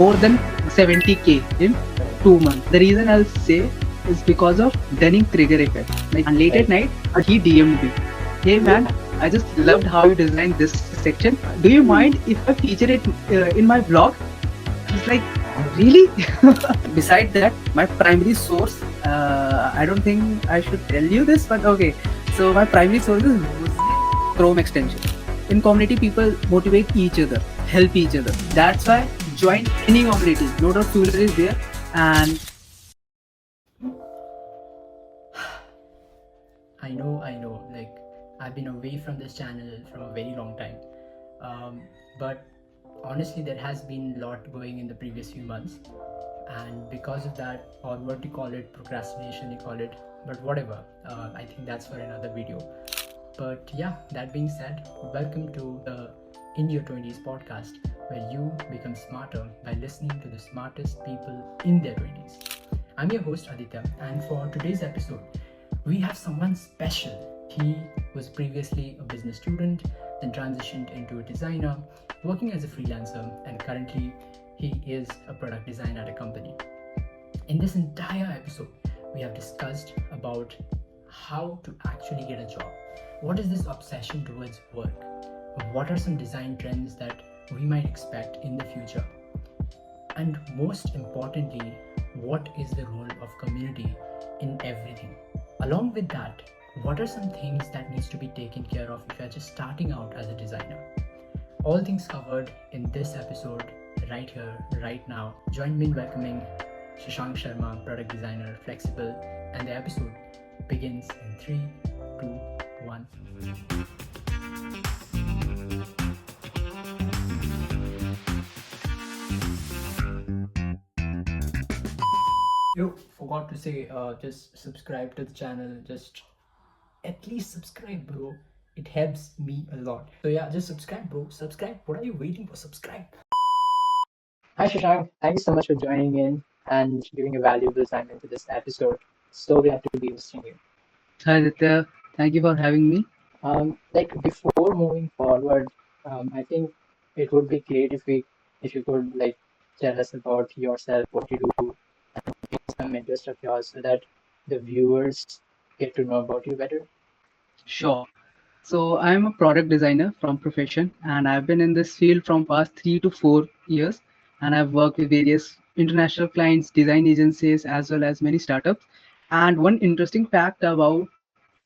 more than 70K in 2 months. The reason I'll say is because of Dunning-Kruger effect. Like late at Right. night, he DM'd me, "Hey man, I just loved how you designed this section. Do you mind if I feature it in my blog?" I was like, really? Beside that, my primary source, I don't think I should tell you this, but okay. So my primary source is Chrome extension. In community, people motivate each other, help each other. That's why join any community. No doubt Fuller is there. And I know. Like, I've been away from this channel from a very long time. But honestly, there has been a lot going in the previous few months. And because of that, or what you call it, procrastination, you call it, but whatever. I think that's for another video. But yeah, that being said, welcome to the In Your 20s podcast, where you become smarter by listening to the smartest people in their 20s. I'm your host Aditya, and for today's episode, we have someone special. He was previously a business student, then transitioned into a designer, working as a freelancer, and currently he is a product designer at a company. In this entire episode, we have discussed about how to actually get a job. What is this obsession towards work? What are some design trends that we might expect in the future? And most importantly, what is the role of community in everything? Along with that, what are some things that needs to be taken care of if you're just starting out as a designer? All things covered in this episode, right here, right now. Join me in welcoming Shashank Sharma, product designer, flexible, and the episode begins in 3, 2, 1. You forgot to say, just subscribe to the channel. Just at least subscribe, bro. It helps me a lot. So yeah, just subscribe, bro. Subscribe. What are you waiting for? Subscribe. Hi, Shashank. Thank you so much for joining in and giving a valuable time into this episode. So glad to be hosting you. hi Aditya, thank you for having me. Like before moving forward, I think it would be great if you could like tell us about yourself, what you do, some interest of yours, so that the viewers get to know about you better. Sure. So I'm a product designer from profession, and I've been in this field from past 3 to 4 years. And I've worked with various international clients, design agencies, as well as many startups. And one interesting fact about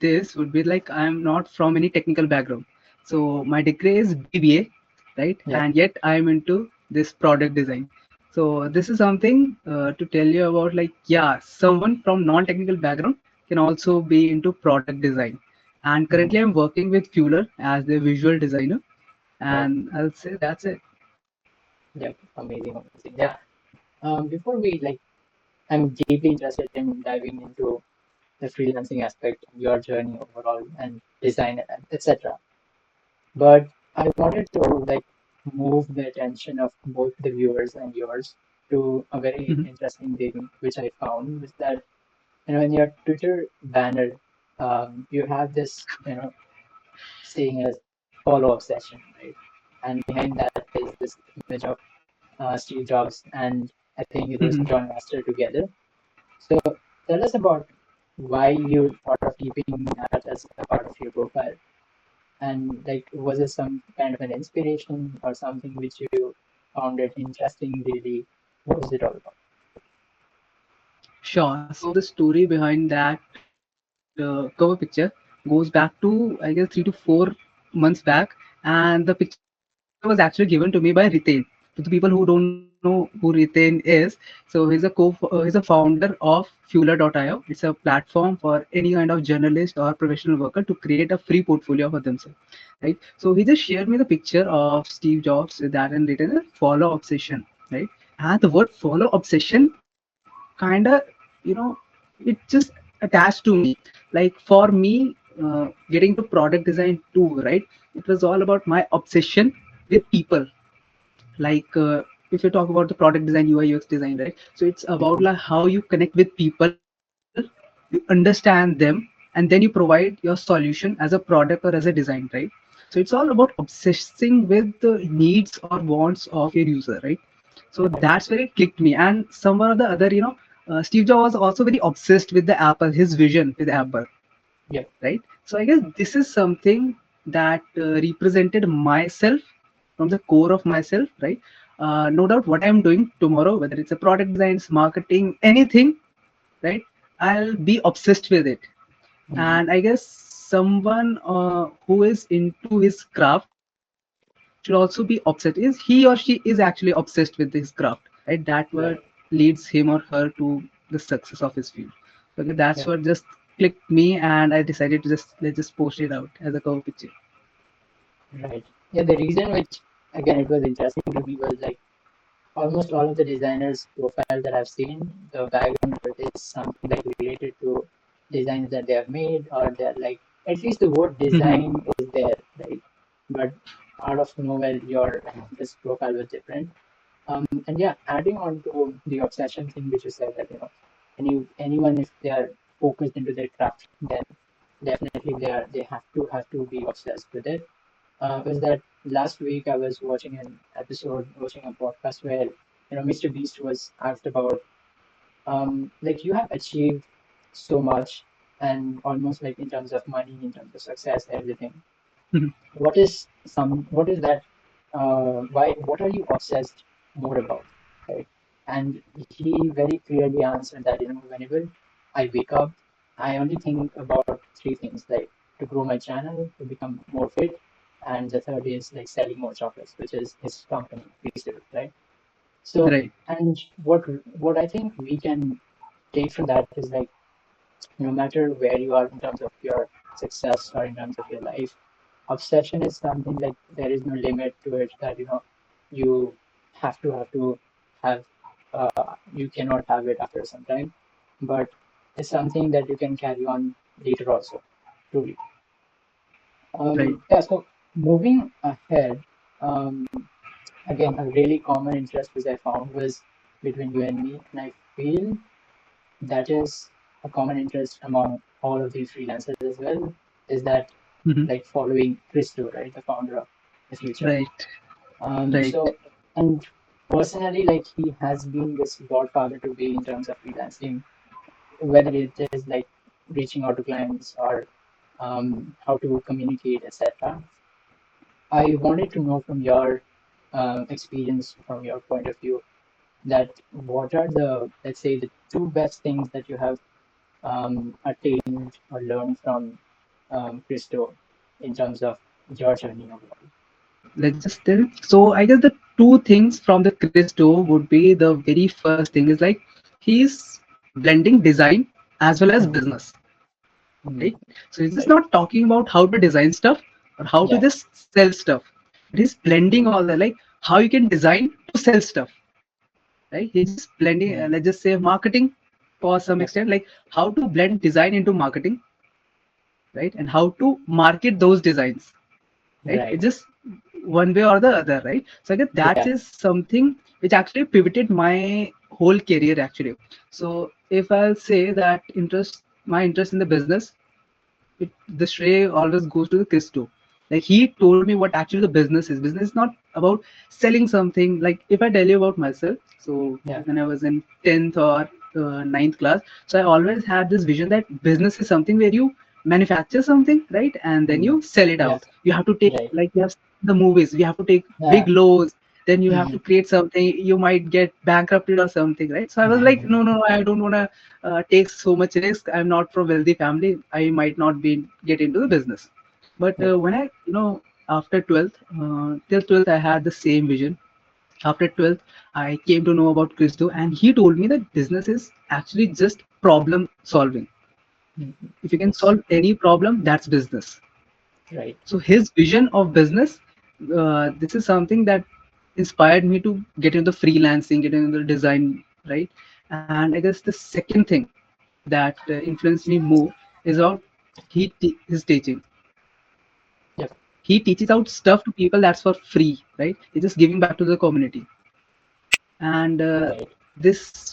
this would be like I'm not from any technical background. So my degree is BBA, right? Yeah. And yet I'm into this product design. So this is something to tell you about. Like, yeah, someone from non-technical background can also be into product design. And currently, I'm working with Fuller as the visual designer, Wow. and I'll say that's it. Yeah. Amazing. Yeah. Before we like, I'm deeply interested in diving into the freelancing aspect, your journey overall, and design, etc. But I wanted to like move the attention of both the viewers and yours to a very Mhm. interesting thing which I found was that in your Twitter banner, you have this saying as follow obsession, right? And behind that is this image of Steve Jobs and I think it was Mhm. John Master together. So tell us about why you thought of keeping that as a part of your profile. And like, was it some kind of an inspiration or something which you found it interesting really? What was it all about? Sure. So the story behind that cover picture goes back to, I guess, 3 to 4 months back, and the picture was actually given to me by Riten. To the people who don't know who Riten is, so he's a founder of Fuller.io. It's a platform for any kind of journalist or professional worker to create a free portfolio for themselves, right? So he just shared me the picture of Steve Jobs that and written a follow obsession, right? And the word follow obsession kind of, you know, it just attached to me. Like for me, getting to product design too, right? It was all about my obsession with people. Like if you talk about the product design, UI UX design, right? So it's about like how you connect with people, you understand them, and then you provide your solution as a product or as a design, right? So it's all about obsessing with the needs or wants of your user, right? So that's where it clicked me. And somewhere or the other, Steve Jobs was also very obsessed with the Apple, his vision with Mm. Apple, Yep. right? So I guess this is something that represented myself from the core of myself, right? No doubt what I'm doing tomorrow, whether it's a product designs, marketing, anything, right? I'll be obsessed with it. Mm. And I guess someone who is into his craft should also be obsessed. Is he or she is actually obsessed with his craft, right? That what Right. leads him or her to the success of his field. So okay, that's Yeah. what just clicked me, and I decided to just let's just post it out as a cover picture. Right. Yeah. The reason which again it was interesting to me was like almost all of the designers' profile that I've seen, the background of it is something like related to designs that they have made, or they're like at least the word Mhm. design is there, right? But out of nowhere, your this profile was different. And yeah, adding on to the obsession thing, which you said that anyone if they are focused into their craft, then definitely they have to be obsessed with it. Was that last week I was watching an episode, watching a podcast where Mr. Beast was asked about like you have achieved so much and almost like in terms of money, in terms of success, everything. What is that what are you obsessed more about, right? And he very clearly answered that whenever I wake up I only think about three things, like to grow my channel, to become more fit, and the third is like selling more chocolates, which is his company, right? So, Right, and what I think we can take from that is like no matter where you are in terms of your success or in terms of your life, obsession is something like there is no limit to it, that you have to have you cannot have it after some time, but it's something that you can carry on later also, truly. right. Yeah, so moving ahead, um, again, a really common interest which I found was between you and me, and I feel that is a common interest among all of these freelancers as well, is that Mhm. like following Christo, right, the founder of the future. Right, right. So, and personally, like he has been this godfather to be in terms of freelancing, whether it is like reaching out to clients or how to communicate, etc. I wanted to know from your experience, from your point of view, that what are the, let's say, the two best things that you have attained or learned from Christo in terms of your journey overall. Let's just tell. So I guess the two things from the Christo would be, the very first thing is like he's blending design as well as Mm, business, mm, right? So he's just right. not talking about how to design stuff or how to Yeah. just sell stuff, but he's blending all that, like how you can design to sell stuff, right? He's just blending, Mm, let's just say marketing for some yep. extent, like how to blend design into marketing, right? And how to market those designs, right? Right. It's just one way or the other, right? So I guess that Yeah. is something which actually pivoted my whole career actually. So if I'll say that my interest in the business, the Shrey always goes to the Christo. Like he told me what actually the business is. Business is not about selling something. Like if I tell you about myself, so Yeah. when I was in 10th or ninth class, so I always had this vision that business is something where you manufacture something, right? And then Mm, you sell it yeah. out. You have to take, Right. like you have seen the movies, you have to take Yeah. big loans, then you have Mm, to create something, you might get bankrupted or something, right? So I was like, no, no, no, I don't want to take so much risk. I'm not from wealthy family. I might not be get into the business. But yep. when I, after 12th, till 12th, I had the same vision. After 12th, I came to know about Christo, and he told me that business is actually just problem solving. Mm, If you can yes. solve any problem, that's business. Right. So his vision of business, this is something that inspired me to get into freelancing, get into the design, right? And I guess the second thing that influenced me more is about his teaching. Yep. He teaches out stuff to people that's for free, right? He's just giving back to the community. And Right. this,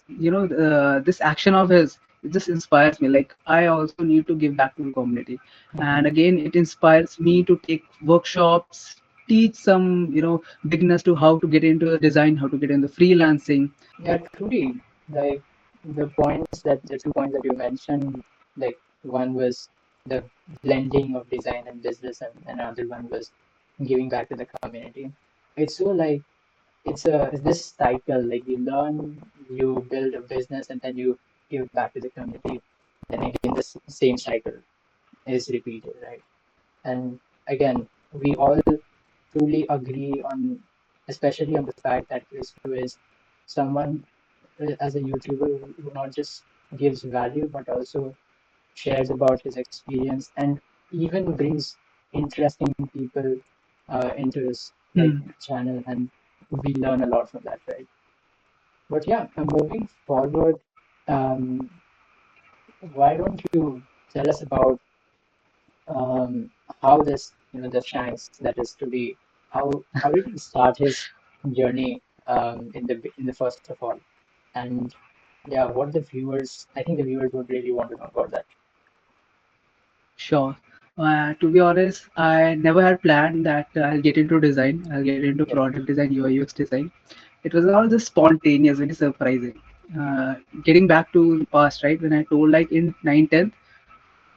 this action of his, it just inspires me. Like I also need to give back to the community. And Mm, again, it inspires me to take workshops, teach some, beginners to how to get into design, how to get into freelancing. Yeah, truly. Like the 2 points that you mentioned, like one was the blending of design and business, and another one was giving back to the community. It's so like it's this cycle. Like you learn, you build a business, and then you give back to the community. Then again, the same cycle is repeated, right? And again, we all truly agree on, especially on the fact that Kristo is someone as a YouTuber who not just gives value but also shares about his experience and even brings interesting people into his like Hmm. channel, and we learn a lot from that, right? But yeah, moving forward, um, why don't you tell us about how this, the Shanks that is today, how did he start his journey in the first of all, and yeah, what the viewers, I think the viewers would really want to know about that. Sure. To be honest, I never had planned that I'll get into design. I'll get into Yep, product design, UI UX design. It was all just spontaneous, very surprising. Getting back to the past, right? When I told like in 9th, 10th,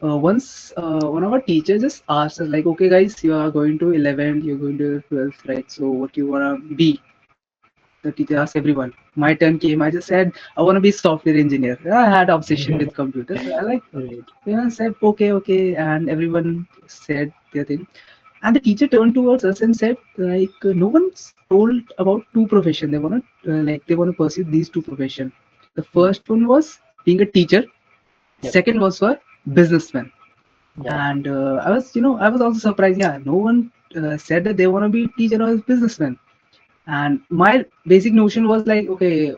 once one of our teachers just asked us like, okay guys, you are going to 11th, you're going to 12th, right? So what you wanna be? The teacher asked everyone. My turn came. I just said I wanna be software engineer. I had obsession with computers. So I like right. said okay, okay, and everyone said their thing. And the teacher turned towards us and said, like, no one's told about two professions. They want to pursue these two professions. The Mhm. first one was being a teacher. Yep, Second was for businessman. yeah, And I was also surprised. Yeah, no one said that they want to be teacher or businessman. And my basic notion was like, okay,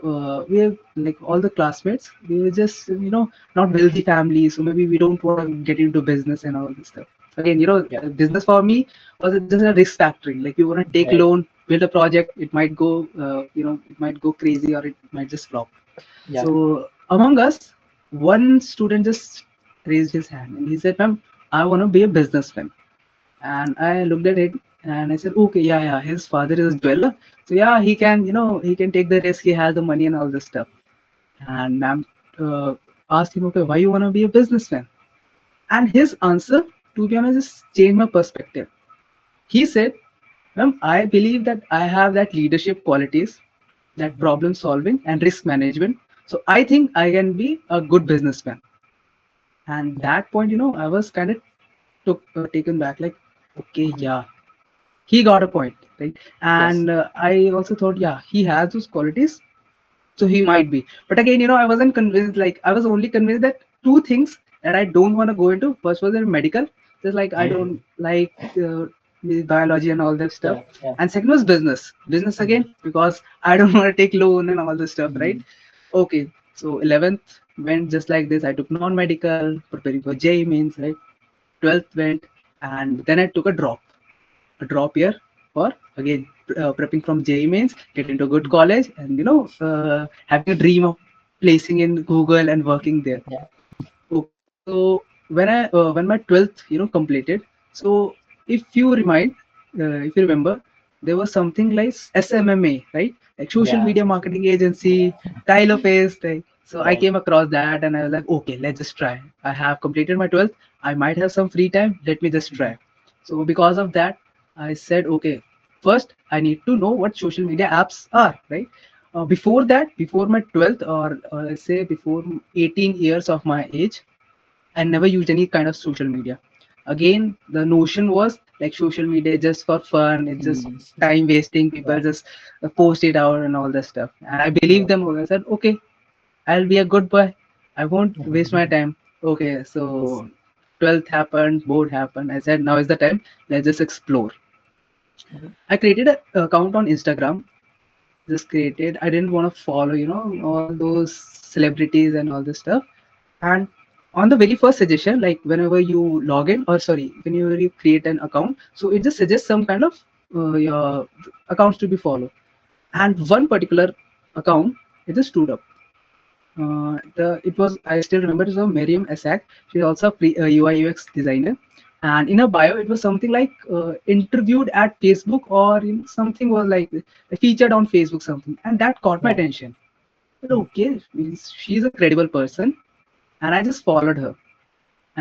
we have like all the classmates, we were just not wealthy families, so maybe we don't want to get into business and all this stuff. Again, yep, business for me was just a risk factoring. Like you want to take right, loan, build a project, it might go it might go crazy or it might just flop. yeah, So among us, one student just raised his hand and he said, ma'am, I want to be a businessman. And I looked at it and I said, okay, yeah, yeah, his father is a jeweler. So yeah, he can take the risk, he has the money and all this stuff. And ma'am uh, asked him, okay, why you want to be a businessman? And his answer, to be honest, just changed my perspective. He said, ma'am, I believe that I have that leadership qualities, that mhm, problem solving and risk management. So I think I can be a good businessman. And yeah, that point, I was kind of taken back, like, okay, yeah, he got a point, right? yes, And I also thought, yeah, he has those qualities, so he might be. But again, I wasn't convinced. Like I was only convinced that two things that I don't want to go into. First was in medical, just like I don't like the biology and all that stuff. yeah, yeah, And second was business. Business mhm, again because I don't want to take loan and all this stuff, right? mhm, Okay, so 11th went just like this. I took non-medical, preparing for JEE means, right? 12th went, and then I took a drop year for again prepping from JEE mains, get into a good mhm, college, and having a dream of placing in Google and working there. yeah, Okay, so when my 12th completed, so if you remember, there was something like SMMA, right? Like social yeah, media marketing agency, Tyler Face, right? So I right, came across that and I was like, okay, let's just try. I have completed my 12th. I might have some free time. Let me just mhm, try. So because of that, I said, okay, first I need to know what social media apps are, right? Before that, before my 12th, or let's say before 18 years of my age, I never used any kind of social media. Again, the notion was like social media is just for fun, it's just mhm, time wasting, people yeah, just post it out and all that stuff. And I believed right, them all. I said, okay, I'll be a good boy. I won't waste my time. Okay, yes, so 12th happened, board happened. I said, now is the time. Let's just explore. mhm, I created an account on Instagram. Just created. I didn't want to follow, all those celebrities and all this stuff. And on the very first suggestion, like whenever you log in, or sorry, whenever you create an account, so it just suggests some kind of your accounts to be followed. And one particular account, it just stood up. It was, I still remember, it was Miriam Asak. She's also a UI UX designer, And in a bio it was something like interviewed at Facebook, or something was like featured on Facebook something, and that caught my Yeah. attention. But Mm. okay, means she's a credible person, and I just followed her.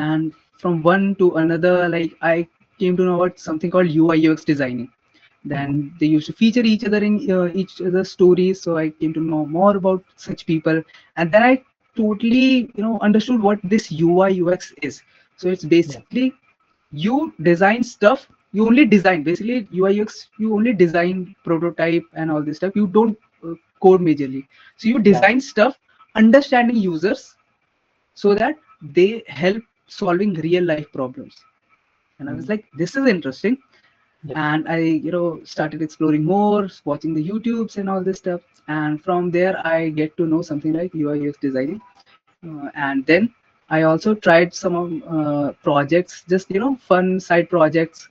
And from one to another, like I came to know about something called UI UX designing. Mm-hmm. Then they used to feature each other in each other's stories, so I came to know more about such people. And then I totally understood what this UI UX is. So it's Yeah. basically you design stuff, you only design basically UI UX, you only design, prototype and all this stuff, you don't code majorly. So you Yeah. design stuff understanding users, so that they help solving real life problems. And I was Mm. like, this is interesting. Yep. And I started exploring more, watching the YouTubes and all this stuff. And from there I get to know something like UI UX designing. And then I also tried some of projects, just fun side projects.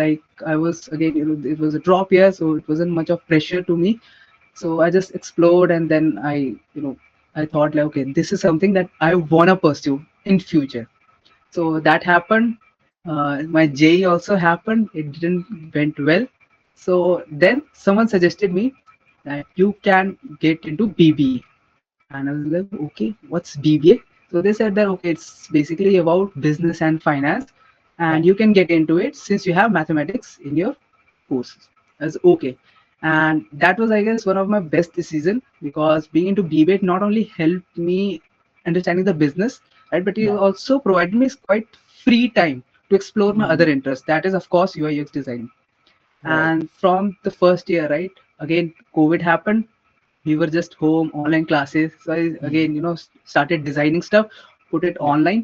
Like I was again, it was a drop year, so it wasn't much of pressure to me. So I just explored, and then I thought like, okay, this is something that I wanna pursue in future. So that happened. My JE also happened. It didn't went well. So then someone suggested me that you can get into BBA, and I was like, okay, what's BBA? So they said that okay, it's basically about business and finance, Yeah. and you can get into it since you have mathematics in your courses. I was okay, and that was, I guess, one of my best decision, because being into BBA not only helped me understanding the business, right, but it Yeah. also provided me quite free time to explore my other Mm. interests. That is, of course, UI UX design. Right. And from the first year, right, again, COVID happened. We were just home, online classes. So I Mm. again, started designing stuff, put it Yeah. online.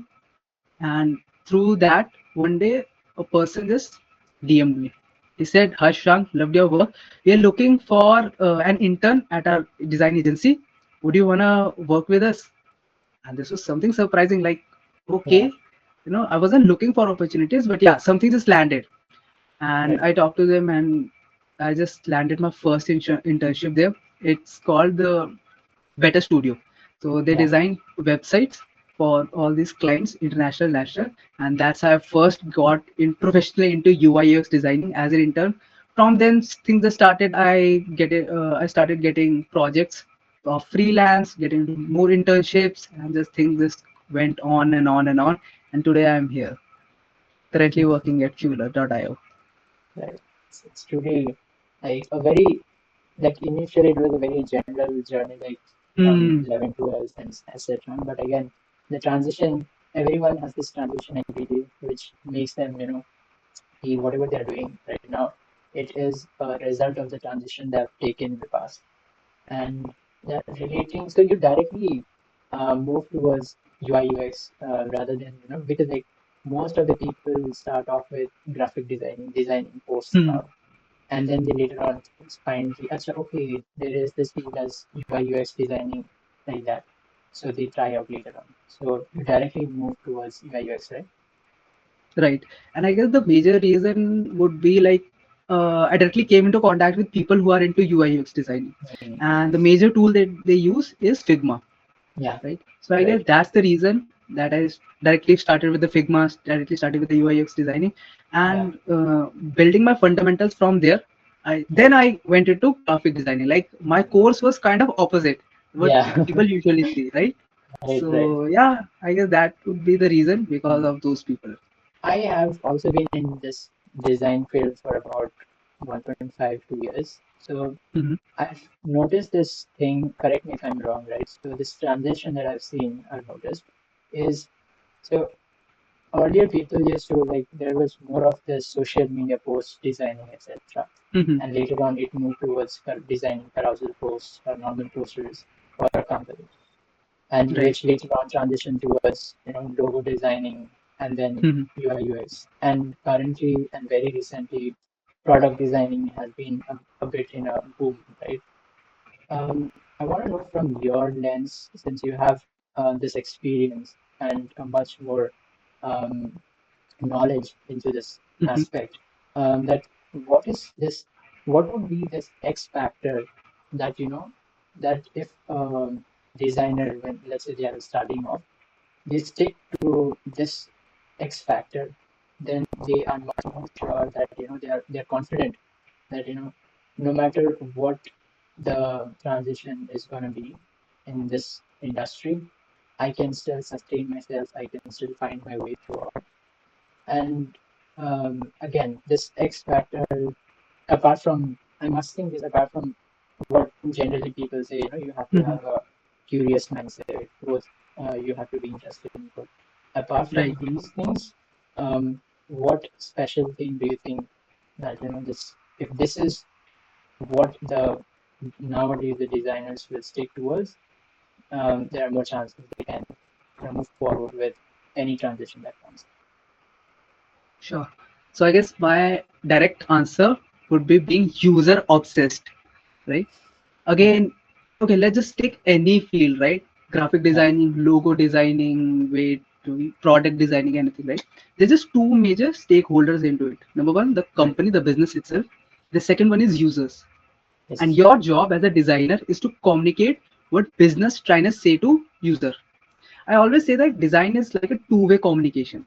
And through that, one day, a person just DM'd me. He said, Harsh, Shank, loved your work. We are looking for an intern at our design agency. Would you want to work with us? And this was something surprising, like, Yeah. okay, I wasn't looking for opportunities, but yeah, something just landed. And Right. I talked to them, and I just landed my first internship there. It's called the Better Studio. So they Yeah. design websites for all these clients, international, national, and that's how I first got in professionally into UI UX designing as an intern. From then things just started. I started getting projects of freelance, getting into more internships, and just things just went on and on and on. And today I'm here, currently working at Fueler.io. Right. It's truly like a very, like initially it was a very general journey, like from Hmm. 11, 12 and etc. But again, the transition, everyone has this transition every day, which makes them, feel whatever they're doing right now, it is a result of the transition they've taken in the past. And that relating, so you directly move towards UI UX rather than, because like most of the people start off with graphic designing posts and Hmm. all, and then they later on find, "Acha, okay, there is this field as UI UX designing like that." So they try out later on. So you directly move towards UI UX, right? Right. And I guess the major reason would be like I directly came into contact with people who are into UI UX designing. Mm. And the major tool that they use is Figma, Yeah, right? So I guess right. that's the reason that directly started with the Figma, directly started with the UI UX designing, Yeah, and building my fundamentals from there. Then right. I went into graphic designing. Like my course was kind of opposite what Yeah, people usually see, right? right, right. So yeah, I guess that would be the reason, because Mm. of those people. I have also been in this design field for about 1.5, 2 years. So Mhm. I've noticed this thing, correct me if I'm wrong, right? So this transition that I've noticed is, so earlier people used to like, there was more of the social media posts designing, etc. Mhm. And later on it moved towards designing carousel posts or normal posters for a company. And Right. which later on transitioned towards, logo designing and then Mhm. UI UX. And currently and very recently, product designing has been a bit in a boom, right? I want to know from your lens, since you have this experience and a much more um, knowledge into this Mhm. aspect, that what is this, what would be this X factor that, that if designer, when let's say they are starting off, they stick to this X factor. then they are much more sure that they're confident that no matter what the transition is going to be in this industry, I can still sustain myself. I can still find my way throughout. And again, this X factor, apart from, I must think this apart from what generally people say, you have to Mhm. have a curious mindset, growth, you have to be interested in growth. Apart from Right. these things, what special thing do you think that, this, if this is what the nowadays the designers will stick towards, there are more chances they can move forward with any transition that comes. Sure. So I guess my direct answer would be being user obsessed, right? Again, okay, let's just take any field, right? Graphic Yeah, designing, logo designing, way to product designing, anything, right? There's just two major stakeholders into it. Number one, the right. company, the business itself. The second one is users. And Yes. your job as a designer is to communicate what business trying to say to user. I always say that design is like a two-way communication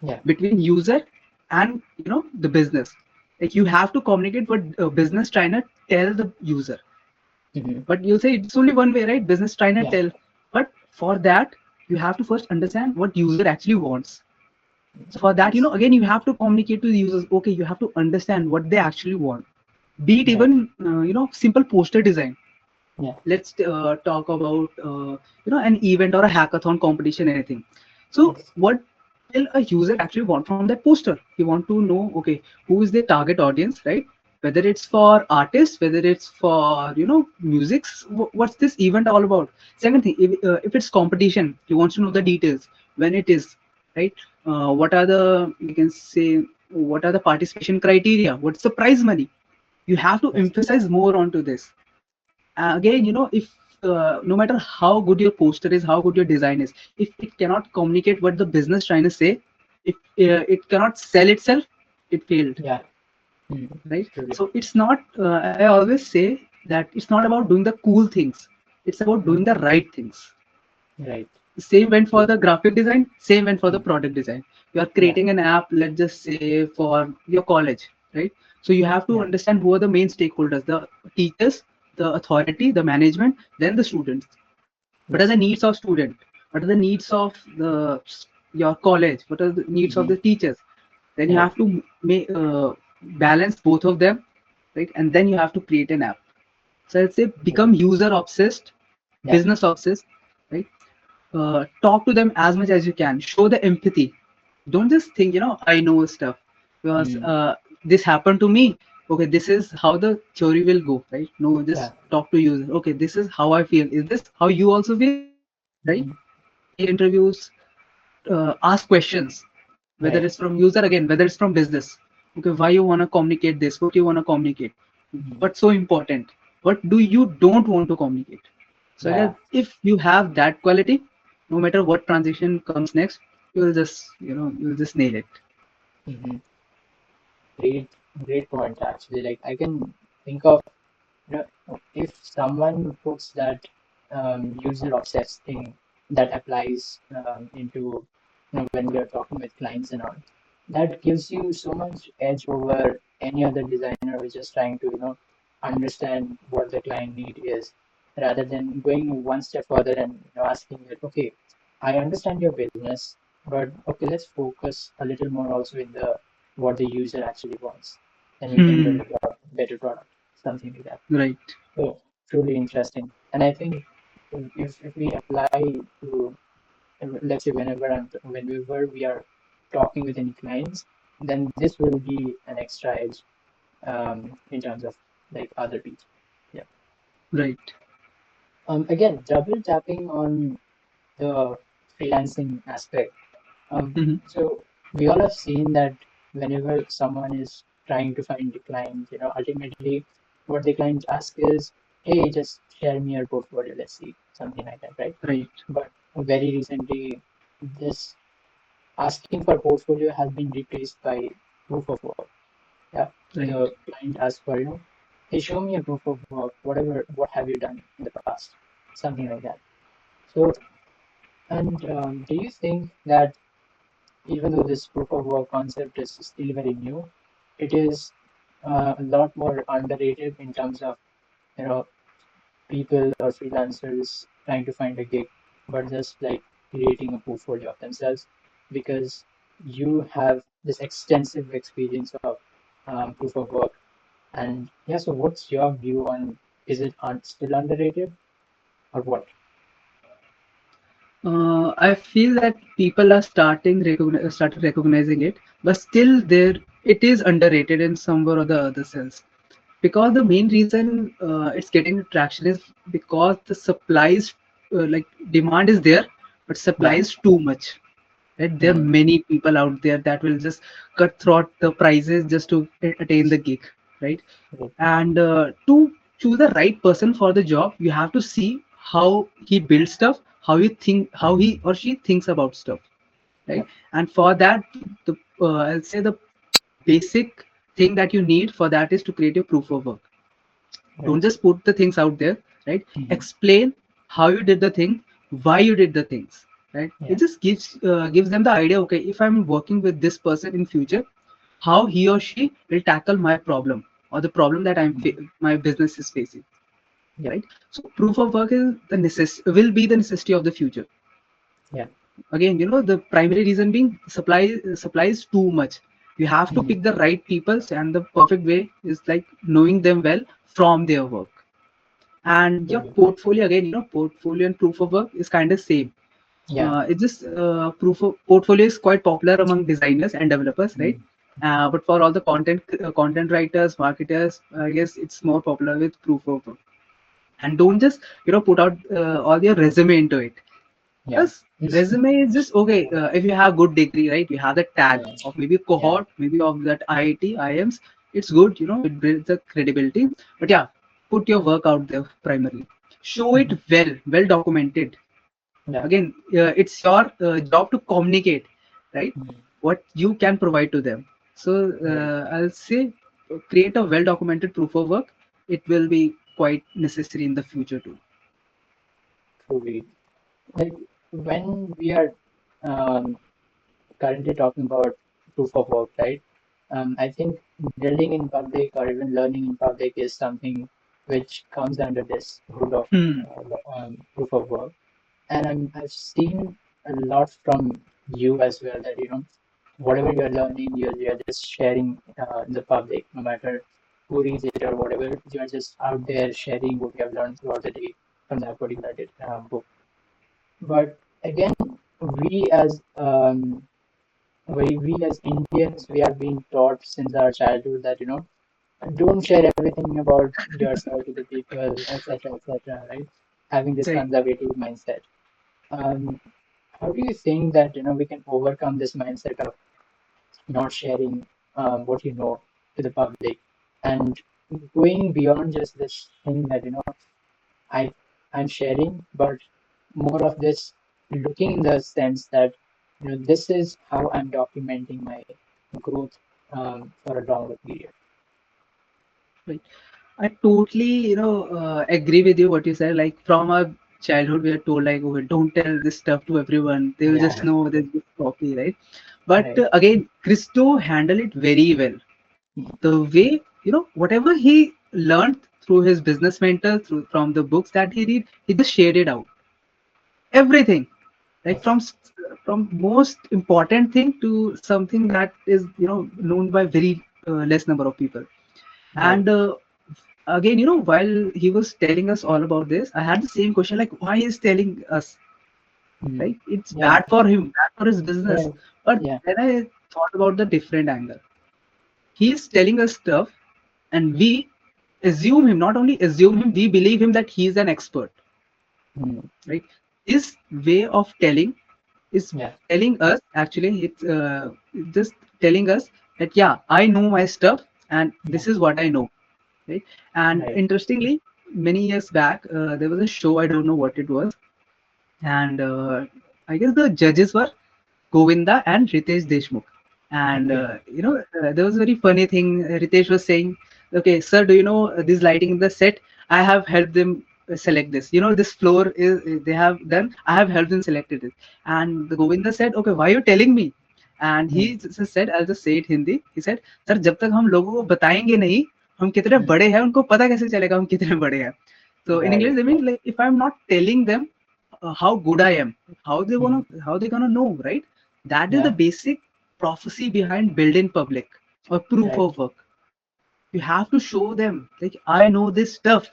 Yeah. between user and the business. Like you have to communicate what business trying to tell the user. Hmm. But you'll say it's only one way, right? Business trying to Yeah. tell. But for that, you have to first understand what user actually wants. So for that, Yes. again, you have to communicate to the users. Okay, you have to understand what they actually want. Be it Right. even simple poster design. Yeah. Let's talk about an event or a hackathon competition, anything. So Yes. what will a user actually want from that poster? You want to know, okay, who is their target audience, right? Whether it's for artists, whether it's for musics, what's this event all about? Second thing, if it's competition, he wants to know the details, when it is, right? What are the, you can say, what are the participation criteria, what's the prize money? You have to Yes. emphasize more onto this. Again, if no matter how good your poster is, how good your design is, if it cannot communicate what the business trying to say, if it cannot sell itself, it failed, Yeah. Mm. right? Truly. So it's not, I always say that it's not about doing the cool things, it's about doing Mm. the right things. Right. Same went for True. the graphic design, same went for the Mm. product design. You are Yeah. creating an app, let's just say for your college, right? So you have to Yeah. understand who are the main stakeholders, the teachers, the authority, the management, then the students. What are Yes. the needs of student? What are the needs of your college? What are the needs of Hmm. the teachers? Then you Right. have to balance both of them, right? And then you have to create an app. So I'd say True. become user obsessed, Yeah. business obsessed, right? Talk to them as much as you can. Show the empathy. Don't just think, I know stuff because Mm. this happened to me. Okay, this is how the theory will go, right? No, Yeah. just talk to user. Okay, this is how I feel. Is this how you also feel, right? Hmm. Take interviews, ask questions, whether Right. it's from user, again, whether it's from business. Okay, why you want to communicate this? What you want to communicate? Hmm. What's so important? What do you don't want to communicate? So I guess Yeah. if you have that quality, no matter what transition comes next, you'll just nail it. Hmm. Great. Great point. Actually, like I can think of, if someone puts that user obsessed thing that applies into when we are talking with clients and all, that gives you so much edge over any other designer who's just trying to understand what the client need is, rather than going one step further and asking that, okay, I understand your business, but okay, let's focus a little more also in the what the user actually wants, and we can Hmm. build a better product, something like that. Right. So truly interesting. And I think if we apply to, let's say whenever we are talking with any clients, then this will be an extra edge in terms of like other people. Yeah. Right. Again, double tapping on the freelancing aspect. Hmm. So we all have seen that whenever someone is trying to find a client, ultimately what the client asks is, hey, just share me your portfolio, let's see, something like that, right? Right. But very recently, this asking for portfolio has been replaced by proof of work. Yeah, Right. the client asks for, hey, show me a proof of work, whatever, what have you done in the past, something like that. So, and do you think that even though this proof of work concept is still very new, it is a lot more underrated in terms of you know people or freelancers trying to find a gig, but just like creating a portfolio of themselves because you have this extensive experience of proof of work. And yeah, so what's your view on is it still underrated or what? I feel that people are started recognizing it, but still there it is underrated in somewhere or the other sense. Because the main reason it's getting traction is because the supplies, like demand is there, but supply Yeah. is too much. Right? There are Hmm. many people out there that will just cut through the prices just to attain the gig, right? Right. And to choose the right person for the job, you have to see how he builds stuff, how he or she thinks about stuff, Yeah. right? And for that, the I'll say the basic thing that you need for that is to create your proof of work. Right. Don't just put the things out there, right? Hmm. Explain how you did the thing, why you did the things, right? It Yeah. just gives them the idea, okay, if I'm working with this person in future, how he or she will tackle my problem or the problem that Hmm. my business is facing, Yeah. right? So proof of work is will be the necessity of the future. Yeah. Again, the primary reason being supply is too much. You have to Hmm. pick the right people, and the perfect way is like knowing them well from their work. And your Right. portfolio, again, portfolio and proof of work is kind of same. Yeah. It's just proof of portfolio is quite popular among designers and developers, right? Hmm. But for all the content writers, marketers, I guess it's more popular with proof of work. And don't just put out all your resume into it. Yeah. Because resume is just okay if you have good degree, right? You have the tag Yeah. of maybe Yeah. cohort, maybe of that IIT, IIMs. It's good, it builds the credibility. But yeah, put your work out there primarily. Show it Hmm. well documented. Yeah. Again, it's your job to communicate, right? Hmm. What you can provide to them. So Right. I'll say create a well documented proof of work. It will be quite necessary in the future too. Truly. Like when we are um, currently talking about proof of work, right? I think building in public or even learning in public is something which comes under this hood of Hmm. proof of work. And I've seen a lot from you as well that, whatever you're learning, you're just sharing in the public, no matter who reads it or whatever, you're just out there sharing what you have learned throughout the day from that particular book. But again, we as we as Indians, we are being taught since our childhood that don't share everything about yourself to the people, etc., etc. Right? Having this Right. conservative mindset. Um, how do you think that we can overcome this mindset of not sharing what you know to the public and going beyond just this thing that I I'm sharing, but more of this looking in the sense that this is how I'm documenting my growth for a longer period. Right. I totally, agree with you what you said. Like from our childhood, we are told like, okay, don't tell this stuff to everyone. They will just Yeah, know this is copy, right? But right. again, Christo handled it very well. The way, whatever he learned through his business mentor, through from the books that he read, he just shared it out. Everything, like from most important thing to something that is, known by very less number of people. Right. And again, while he was telling us all about this, I had the same question, like why he's telling us, Mm. right? It's Yeah, bad for him, bad for his business. right. But Yeah. then I thought about the different angle. He's telling us stuff, and we assume him, not only assume him, we believe him that he's an expert, Mm. right? His way of telling is Yeah. telling us, actually it's just telling us that yeah, I know my stuff, and Yeah. this is what I know, right? And Right. interestingly, many years back, there was a show, I don't know what it was, and I guess the judges were Govinda and Ritesh Deshmukh. And Okay. there was a very funny thing. Ritesh was saying, "Okay, sir, do you know this lighting in the set? I have helped them select this. This floor is they have done. I have helped them select it." And the Govinda said, "Okay, why are you telling me? And he mm, just said, I'll just say it Hindi. He said, "Sir, जब तक हम लोगों को बताएंगे नहीं हम कितने mm. बड़े हैं, उनको पता कैसे चलेगा हम कितने बड़े हैं." So in English, Right. I mean, like if I'm not telling them how good I am, Mm. how they gonna know, right? That is the Yeah. basic prophecy behind build in public or proof Right. of work. You have to show them like I know this stuff.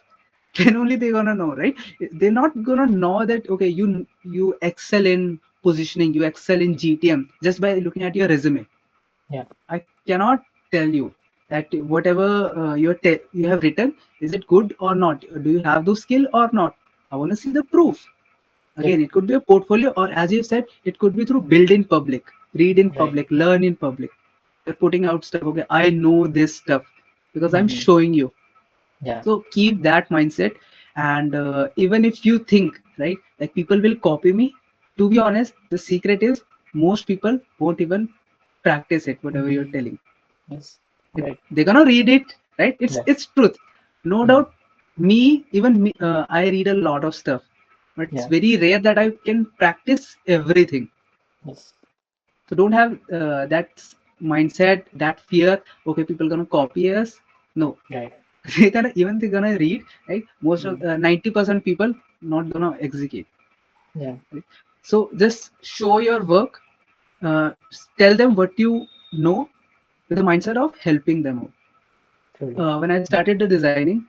Then only they're gonna know, right? They're not gonna know that okay, you excel in positioning, you excel in GTM just by looking at your resume. Yeah. I cannot tell you that whatever you have written, is it good or not? Do you have those skill or not? I want to see the proof. Yep. Again, it could be a portfolio, or as you said, it could be through build in public, read in Right. public, learn in public. You're putting out stuff. Okay, I know this stuff because I'm Mm-hmm. showing you. Yeah. So keep that mindset. And even if you think, right, like people will copy me, to be honest, the secret is most people won't even practice it, whatever you're Mm-hmm. telling. Yes. If Right. they're gonna read it, right? Yeah. It's truth, no Mm. doubt. Even me, I read a lot of stuff, but it's Yeah. very rare that I can practice everything. Yes. So don't have that mindset, that fear. Okay, people gonna copy us. No, Right. they're gonna read, right? Most of Mm. 90% people not gonna execute. Yeah. Right? So just show your work. Uh, tell them what you know with the mindset of helping them out. Truly. When I started the designing,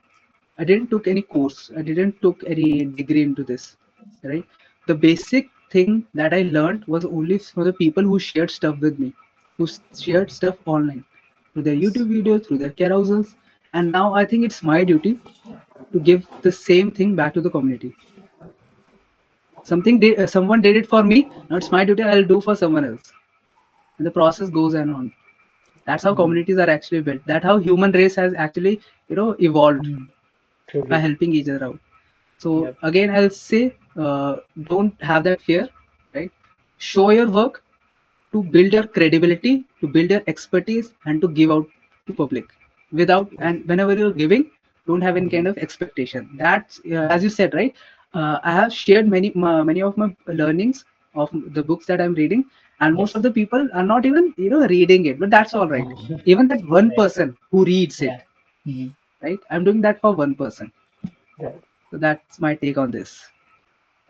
I didn't took any course. I didn't took any degree into this, right? The basic thing that I learned was only for the people who shared stuff with me, who shared stuff online through their Yes. YouTube videos, through their carousels, and now I think it's my duty to give the same thing back to the community. Someone did it for me. Now it's my duty. I'll do for someone else, and the process goes on. That's how Mm. communities are actually built. That's how human race has actually, evolved Mm. by Truly. helping each other out. So Yep. again, I'll say, don't have that fear, right? Show your work to build your credibility, to build your expertise, and to give out to public. Without Yes. and whenever you're giving, don't have any Mm. kind of expectation. That's as you said, right? I have shared many of my learnings of the books that I'm reading, and most of Yes. the people are not even reading it, but that's all right. Even that one Right. person who reads it, Yeah. Mm. right? I'm doing that for one person. Right. So that's my take on this.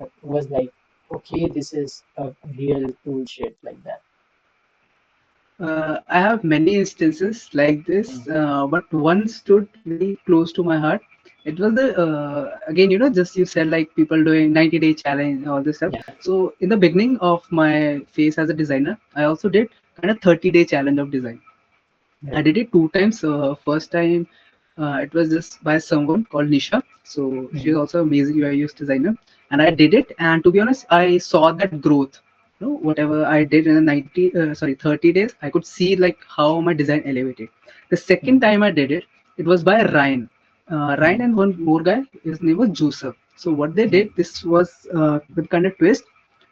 It was like, okay, this is a real cool shit like that. I have many instances like this, Mm. but one stood very close to my heart. It was the again, just you said like people doing 90-day challenge, all this stuff. Yeah. So in the beginning of my phase as a designer, I also did kind of 30-day challenge of design. I Right. did it two times. First time, it was just by someone called Nisha. So she's Mm. also amazing UI UX designer, and I did it. And to be honest, I saw that growth. Whatever I did in the 30 days, I could see like how my design elevated. The second Mm. time I did it, it was by Ryan. Ryan Mm. and one more guy. His name was Joseph. So what they Mm. did, this was with kind of twist.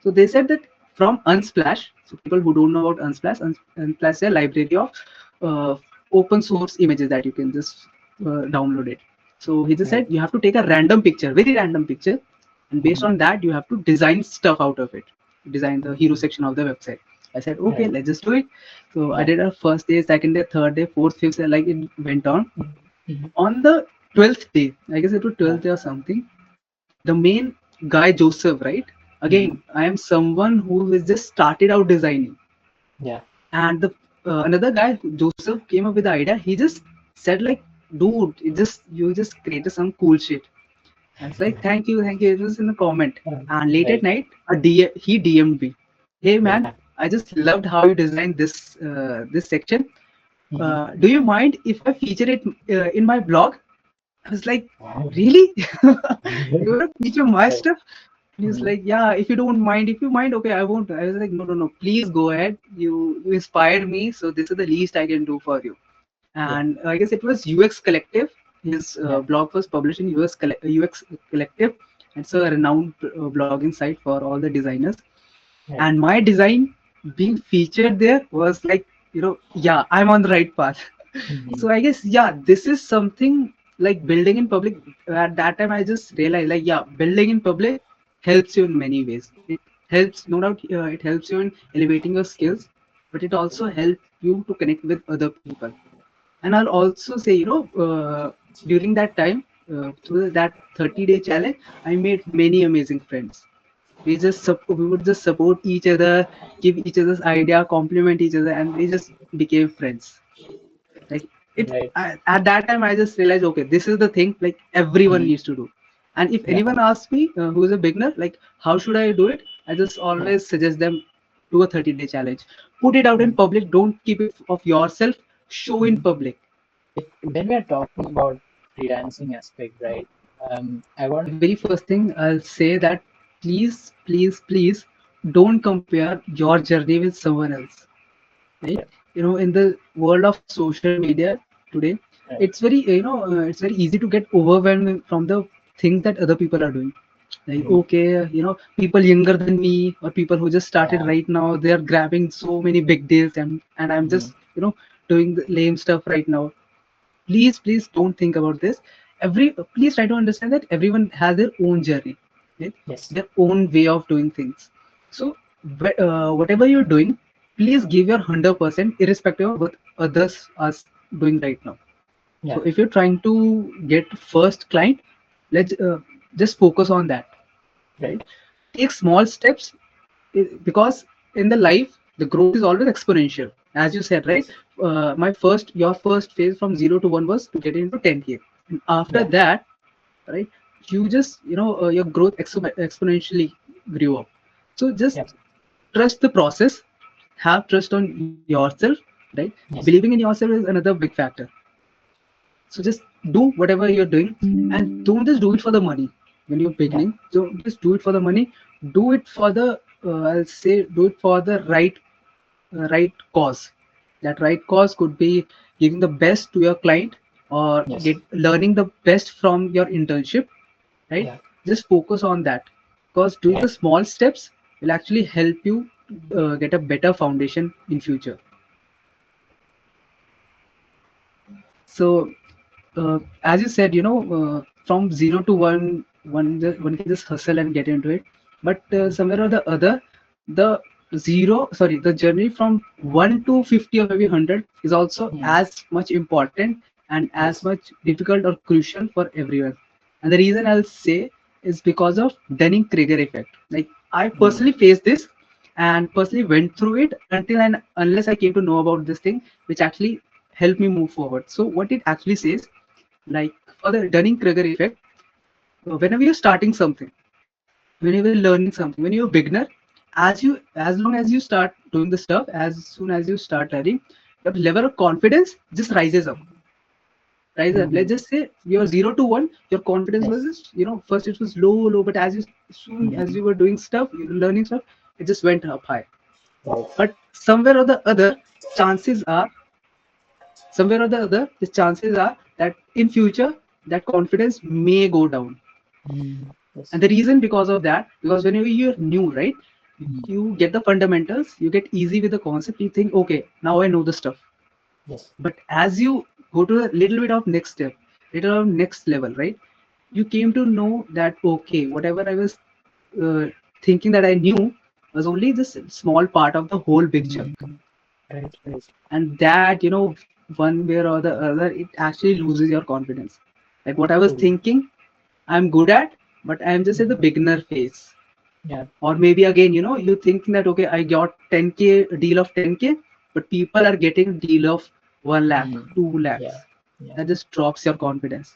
So they said that from Unsplash, so people who don't know about Unsplash, Unsplash is a library of uh, open source images that you can just download it. So he just Right. said you have to take a random picture, very random picture, and based Mm. on that you have to design stuff out of it, design the hero Mm. section of the website. I said okay, Right. let's just do it. So I Yeah. did a first day, second day, third day, fourth, fifth, like it went on. Mm. Mhm. On the 12th day, I guess it was Yeah. 12th day or something, the main guy Joseph, right? Mm. Again, I am someone who has just started out designing, Yeah. and the another guy Joseph came up with the idea. He just said like, dude, you just created some cool shit. I was like, thank you. It was in the comment. And late at Right. night, he DM'd me. Hey man, Yeah. I just loved how you designed this section. Mhm. Do you mind if I feature it in my blog? I was like, really? You want to feature my Right. stuff? And he was Mhm. like, yeah, if you don't mind, if you mind, okay, I won't. I was like, no, no, no, please go ahead. You inspired me, so this is the least I can do for you. Yeah. And I guess it was UX Collective. His Yeah. blog was published in UX Collective. It's a renowned blogging site for all the designers. Right. And my design being featured there was like, yeah, I'm on the right path. Mhm. So I guess, yeah, this is something like building in public. At that time, I just realized, like, yeah, building in public helps you in many ways. It helps, no doubt, it helps you in elevating your skills. but it also helps you to connect with other people. And I'll also say, during that time, through that 30-day challenge, I made many amazing friends. We would just support each other, give each other's idea, compliment each other, and we just became friends. Like it Right. at that time, I just realized, okay, this is the thing like everyone Mm. needs to do. And if Yeah. anyone asks me, who is a beginner, like how should I do it, I just Yeah. always suggest them, do a 30-day challenge. Put it out in Mm. public. Don't keep it of yourself. Show in Mm. public. If when we are talking about freelancing aspect, right? I want. The very first thing I'll say that please, please, please don't compare your journey with someone else. Right? Yeah. In the world of social media today, Right. it's very easy to get overwhelmed from the things that other people are doing. Like, Mm. okay, people younger than me or people who just started Yeah. right now, they are grabbing so many big deals, and I'm Mm. just doing the lame stuff right now. Please don't think about this. Please try to understand that everyone has their own journey, right? Yes. Their own way of doing things. So whatever you're doing, please give your 100% irrespective of what others are doing right now. So Yeah. if you're trying to get first client, let's just focus on that, Right. right? Take small steps, because in the life the growth is always exponential, as you said, right? Yes. Your first phase from 0 to 1 was to get into 10K, and after Yeah. that, right, you just your growth exponentially grew up. So just Yeah. trust the process, have trust on yourself, right? Yes. Believing in yourself is another big factor. So just do whatever you're doing, and don't just do it for the money. When you're Yeah. beginning, don't just do it for the money. Do it for the I'll say, do it for the right cause. That right cause could be giving the best to your client, or Yes. get learning the best from your internship, right? Yeah. Just focus on that, because doing Yeah. the small steps will actually help you get a better foundation in future. So as you said, from 0 to 1, one can just hustle and get into it. But somewhere or the other, the the journey from 1 to 50 or maybe 100 is also Mm. as much important and as Yes. much difficult or crucial for everyone. And the reason I'll say is because of Dunning-Kruger effect. Like, I Mm. personally faced this and personally went through it until and unless I came to know about this thing, which actually helped me move forward. So what it actually says, like for the Dunning-Kruger effect, whenever you're starting something, whenever you're learning something, when you're a beginner, as long as you start doing the stuff, as soon as you start learning, your level of confidence just rises up. Rise up. Mm. Let's just say you're 0 to 1, your confidence was Yes. just, first it was low, but soon as Mm. you were doing stuff, you were learning stuff, it just went up high. Right. But somewhere or the other, chances are, the chances are that in future that confidence may go down. Mm. Yes. And the reason because of that, because whenever you're new, right, Mm. you get the fundamentals, you get easy with the concept, you think, okay, now I know the stuff. Yes. But as you go to a little bit of next step, little of next level, right, you came to know that, okay, whatever I was uh, thinking that I knew was only this small part of the whole big chunk. Mm. Right. Right. And that, one way or the other, it actually loses your confidence. Like, what I was True. thinking I'm good at, but I'm just at the Mm. beginner phase. Yeah. Or maybe again, you thinking that, okay, I got 10K, a deal of 10K, but people are getting a deal of 1 lakh, Mm. 2 lakhs. Yeah. Yeah. That just drops your confidence.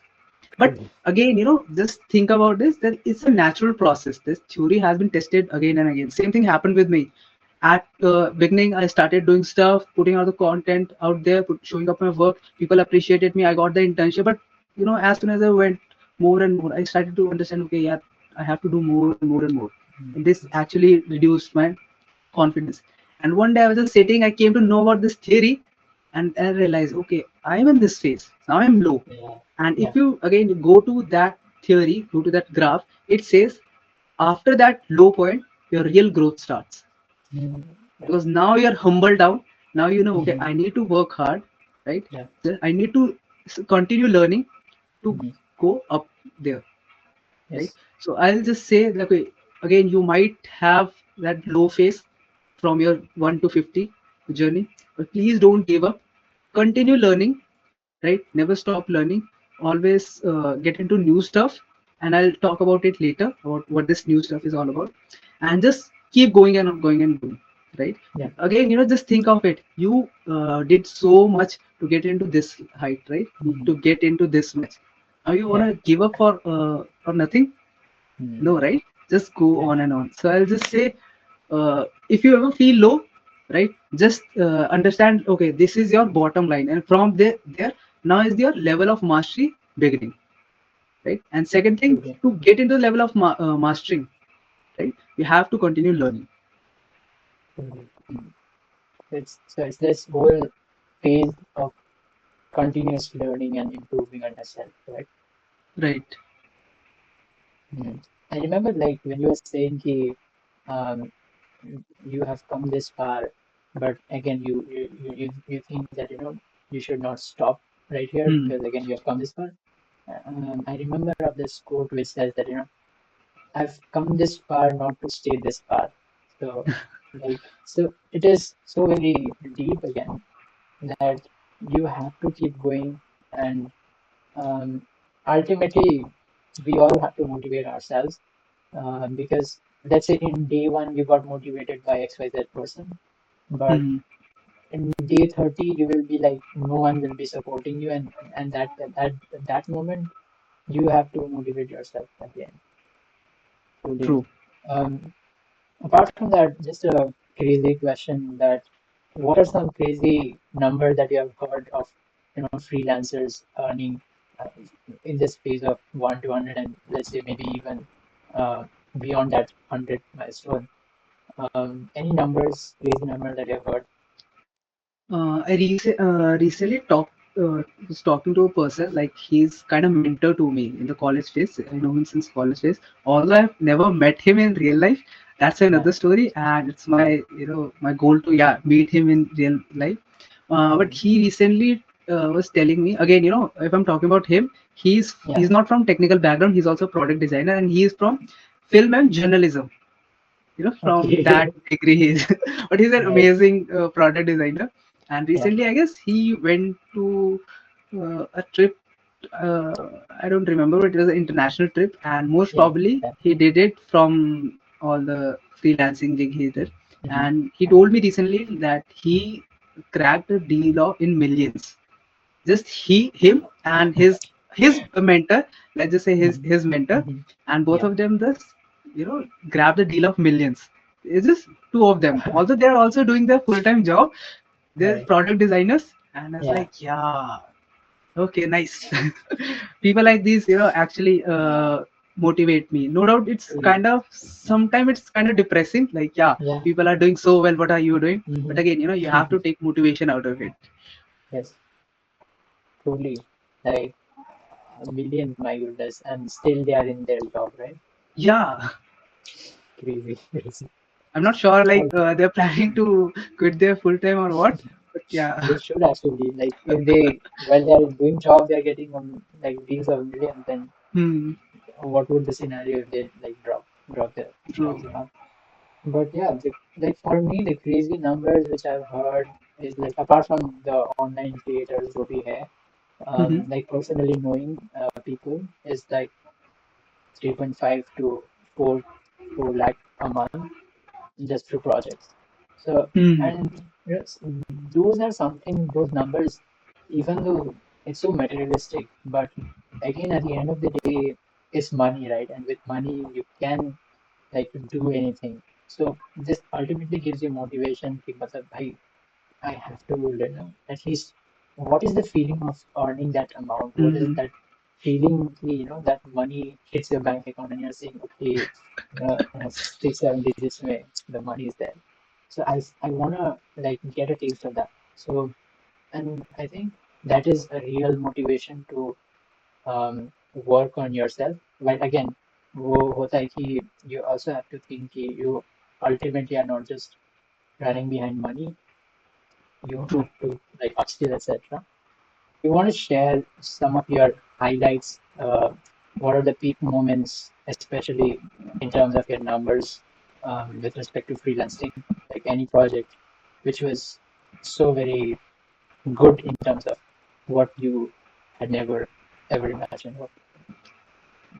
But True. again, just think about this, that it's a natural process. This theory has been tested again and again. Same thing happened with me. At beginning, I started doing stuff, putting out the content out there, showing up my work. People appreciated me. I got the internship. But as soon as I went more and more, I started to understand. Okay, yeah, I have to do more and more and more. Mm. And this actually reduced my confidence. And one day I was just sitting. I came to know about this theory, and I realized, okay, I'm in this phase now. I'm low, Yeah. and Yeah. if you again go to that theory, go to that graph, it says after that low point, your real growth starts. Mm. Right. Because now you're humbled down. Now you know, okay, Mm. I need to work hard, right? Yeah. I need to continue learning to Mm. go up there, right? Yes. So I'll just say, like, again, you might have that low phase from your 1 to 50. journey, but please don't give up. Continue learning, right? Never stop learning. Always get into new stuff, and I'll talk about it later about what this new stuff is all about. And just keep going and going and going, right? Yeah. Again, just think of it. You did so much to get into this height, right? Mhm. To get into this much. Now you Yeah. wanna give up for nothing? Mhm. No, right? Just go Yeah. on and on. So I'll just say, if you ever feel low, right, just understand, okay, this is your bottom line, and from there now is your level of mastery beginning, right? And second thing, Truly. to get into the level of mastering, right, you have to continue learning. Truly. It's this whole phase of continuous learning and improving on yourself, right? Right. Mm. I remember like when you were saying ki, um, you have come this far, but again you think that you should not stop right here Hmm. because again you have come this far. I remember of this quote which says that I've come this far not to stay this far. So so it is so very deep again that you have to keep going and um, ultimately we all have to motivate ourselves because let's say in day one you got motivated by XYZ person, but Hmm. in day 30 you will be like no one will be supporting you, and that moment you have to motivate yourself again truly. True. Um, Apart from that, just a crazy question that what are some crazy numbers that you have heard of freelancers earning uh, in this phase of 1 to 100 and let's say maybe even uh, beyond that 100 milestone? Any numbers, crazy numbers that you have heard? I recently was talking to a person, like he's kind of mentor to me in the college days. I know him since college days. Although I've never met him in real life, that's Yeah. another story. And it's my, my goal to, yeah, meet him in real life. But Mhm. he recently was telling me again, if I'm talking about him, he's Yeah. not from technical background. He's also product designer, and he's from film and journalism, from that Okay. degree he is. But he's an Right. amazing product designer. And Yeah. recently, I guess he went to a trip. uh, I don't remember, but it was an international trip, and most Yeah. probably Yeah. he did it from all the freelancing gig he did. Mhm. And he told me recently that he cracked a deal of in millions. Just him and his mentor, let's just say his Mhm. his mentor, Mhm. and both Yeah. of them just grab the deal of millions. It's just two of them, although they're also doing their full-time job. They're Right. product designers, and it's Yeah. like, yeah, okay, nice. People like these, actually motivate me. No doubt, it's Truly. kind of sometimes it's kind of depressing, like, yeah, Yeah. people are doing so well, what are you doing? But Mhm. again, you have to take motivation out of it. Yes. Truly. Like millions, my goodness, and still they are in their job, right? Yeah. Crazy, crazy. I'm not sure, like, Like, they're planning to quit their full time or what, but yeah. they should actually, like, if they, while they are doing job, they are getting like deals of millions, then Hmm. what would the scenario if they like drop their True. jobs now? But yeah, like for me, the crazy numbers which I've heard is like apart from the online creators who we have, Hmm. like personally knowing people is like 3.5 to 4 lakh a month just through projects. So, Hmm. and yes, those are something, those numbers, even though it's so materialistic, but again, at the end of the day, it's money, right? And with money, you can like do anything. So this ultimately gives you motivation. कि मतलब भाई I have to, at least what is the feeling of earning that amount? What is Hmm. that feeling, that money hits your bank account and you're saying, okay, 6, 7 digits, mein, the money is there. So I wanna like get a taste of that. So, and I think that is a real motivation to work on yourself. But again, वो होता है कि you also have to think कि you ultimately are not just running behind money, you True. have to like upskill, etc. You want to share some of your highlights? What are the peak moments, especially in terms of your numbers with respect to freelancing, like any project, which was so very good in terms of what you had never ever imagined?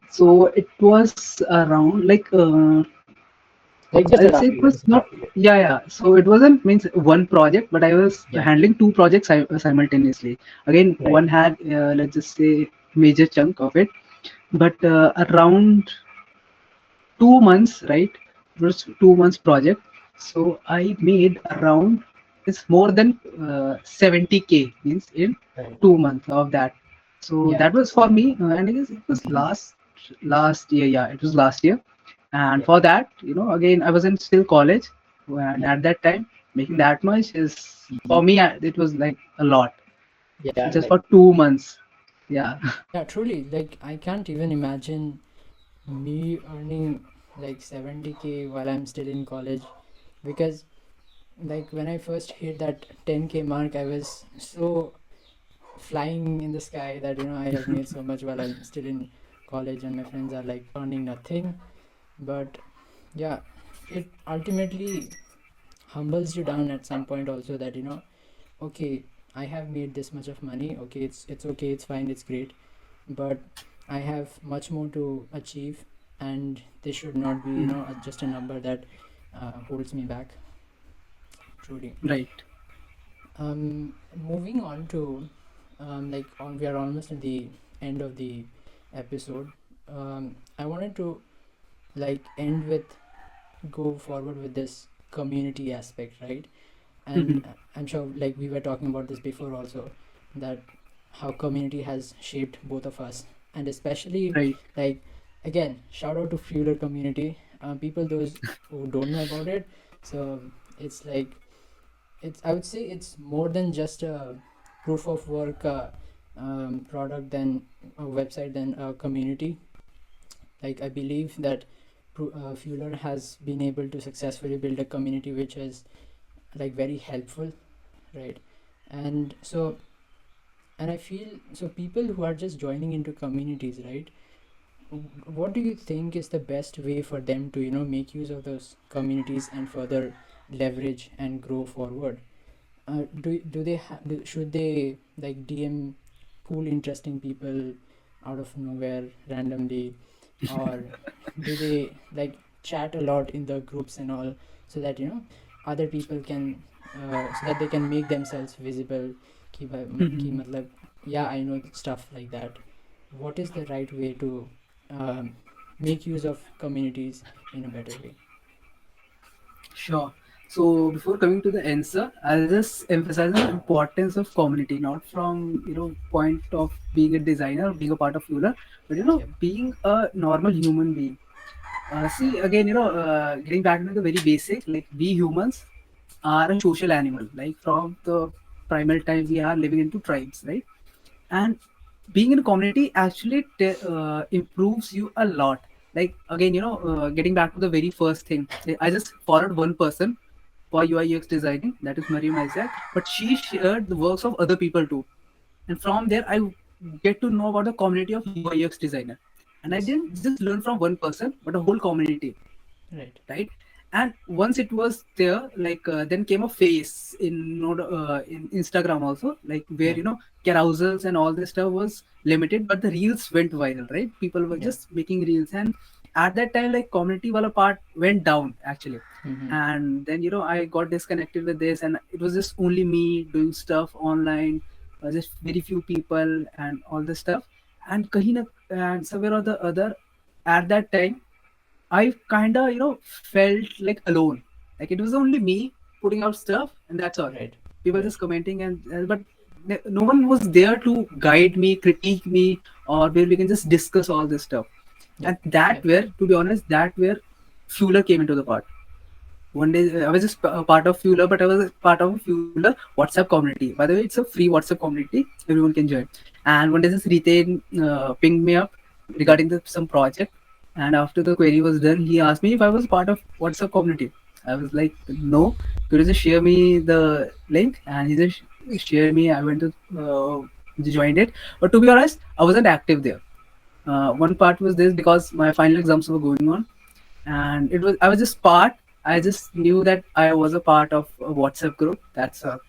So it was around like Like just I'll a say rough it idea, was just a not. rough idea. Yeah, yeah. So it wasn't means one project, but I was Yeah, handling two projects simultaneously. Again, right. one had let's just say major chunk of it, but around 2 months, right? It was 2 months project. So I made around it's more than 70K means in Right. 2 months of that. So Yeah, that was for me, and I guess it was last year. Yeah, it was last year. And yeah, for that, again I was in still college, and yeah, at that time making that much is mhm. for me. It was like a lot Yeah, just like, for 2 months. Yeah. Yeah, truly, like I can't even imagine me earning like 70K while I'm still in college, because like when I first hit that 10K mark, I was so flying in the sky that I have made so much while I'm still in college and my friends are like earning nothing. But yeah, it ultimately humbles you down at some point also, that okay, I have made this much of money, okay, it's okay, it's fine, it's great, but I have much more to achieve, and this should not be just a number that holds me back, truly. Right. Moving on to like we are almost at the end of the episode. I wanted to like end with go forward with this community aspect, right? And Mhm. I'm sure like we were talking about this before also, that how community has shaped both of us, and especially Right. like again shout out to Fueler community, people those who don't know about it. So it's like it's I would say it's more than just a proof of work product than a website than a community. Like I believe that Fueler has been able to successfully build a community which is like very helpful, right? And so, and I feel so people who are just joining into communities, right? What do you think is the best way for them to make use of those communities and further leverage and grow forward? Do they should they like DM cool interesting people out of nowhere randomly, or do they like chat a lot in the groups and all, so that other people can so that they can make themselves visible, ki Mhm. matlab, yeah, I know stuff like that. What is the right way to make use of communities in a better way? Sure. So before coming to the answer, I'll just emphasize the importance of community, not from point of being a designer or being a part of Fuller, but Yep. being a normal human being. See again, getting back to the very basic, like we humans are a social animal. Like from the primal time, we are living into tribes, right? And being in a community actually improves you a lot. Like again, getting back to the very first thing, I just followed one person for UI UX designing, that is Mariam Isaac, but she shared the works of other people too, and from there I get to know about the community of UI UX designer. And I Yes. didn't just learn from one person but a whole community, Right. right? And once it was there, like then came a phase in in Instagram also, like where Yeah. carousels and all this stuff was limited, but the reels went viral, right? People were Yeah. just making reels, and at that time, like community wala part went down actually. Mm-hmm. And then I got disconnected with this, and it was just only me doing stuff online, just very few people and all this stuff. And and somewhere or the other, at that time I kind of, felt like alone. Like it was only me putting out stuff, and that's all. Right. People Right. just commenting, and but no one was there to guide me, critique me, or where we can just discuss all this stuff. Yep. And that Yep. where, to be honest, that where Fueler came into the part. One day I was just a part of Fueler, but I was a part of a Fueler WhatsApp community. By the way, it's a free WhatsApp community, everyone can join. And one day this Retail pinged me up Yep. regarding some project, and after the query was done, he asked me if I was part of WhatsApp community. I was like, no. Could you just share me the link? And he just shared me. I went to joined it, but to be honest, I wasn't active there. One part was this because my final exams were going on, and I was just part. I just knew that I was a part of a WhatsApp group. That's all.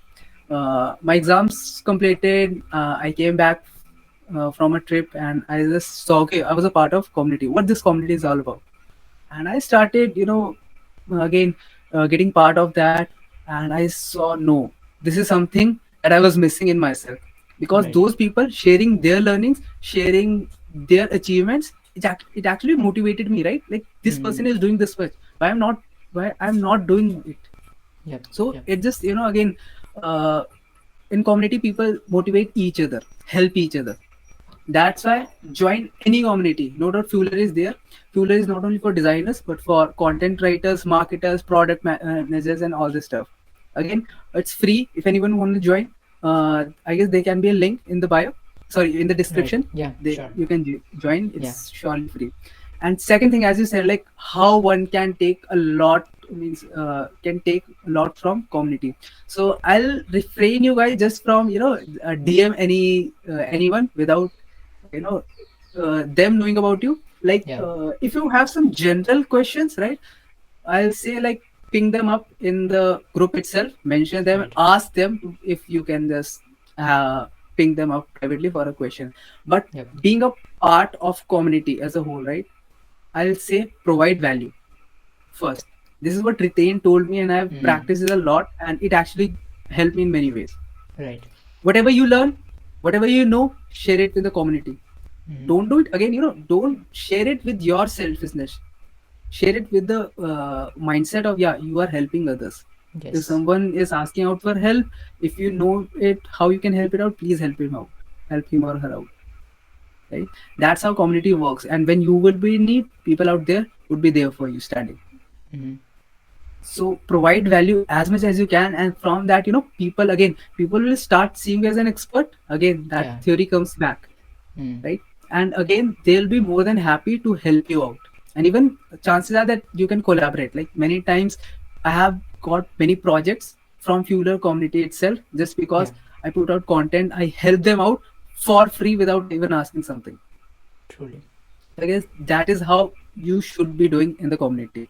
My exams completed. I came back from a trip, and I just saw, okay, I was a part of community. What this community is all about, and I started, again, getting part of that, and I saw, no, this is something that I was missing in myself, because Right. those people sharing their learnings, sharing their achievements, it actually motivated me, right? Like, this Mm. person is doing this much, why I'm not doing it. Yep. So Yep. it just, again, uh, in community, people motivate each other, help each other. That's why join any community. No doubt Fueler is there. Fueler is not only for designers but for content writers, marketers, product managers, and all this stuff. Again, it's free. If anyone want to join, I guess there can be a link in the bio. Sorry, in the Right. description. Yeah. They Sure. you can join. Yeah. It's surely free. And second thing, as you said, like how one can take a lot, means can take a lot from community. So I'll refrain you guys just from DM anyone without you know them knowing about you. Like, Yeah. if you have some general questions, right, I'll say, like, ping them up in the group itself, mention them, Right. ask them if you can just uh, ping them up privately for a question. But Yep. being a part of community as a whole, right, I'll say provide value first. This is what Ritain told me, and I've Mm. practiced it a lot, and it actually helped me in many ways. Right. Whatever you learn, whatever you know, share it with the community. Mm. Don't do it again, don't share it with your selfishness. Share it with the mindset of, yeah, you are helping others. If Yes. someone is asking out for help, if you know it, how you can help it out, please help him out, help him or her out, right? That's how community works, and when you will be in need, people out there would be there for you, standing. Mm. So provide value as much as you can, and from that, people will start seeing you as an expert. Again, that Yeah. theory comes back, Mm. right? And again, they'll be more than happy to help you out. And even chances are that you can collaborate. Like, many times, I have got many projects from Fueler community itself, just Yeah. because I put out content, I help them out for free without even asking something. Truly. So I guess that is how you should be doing in the community.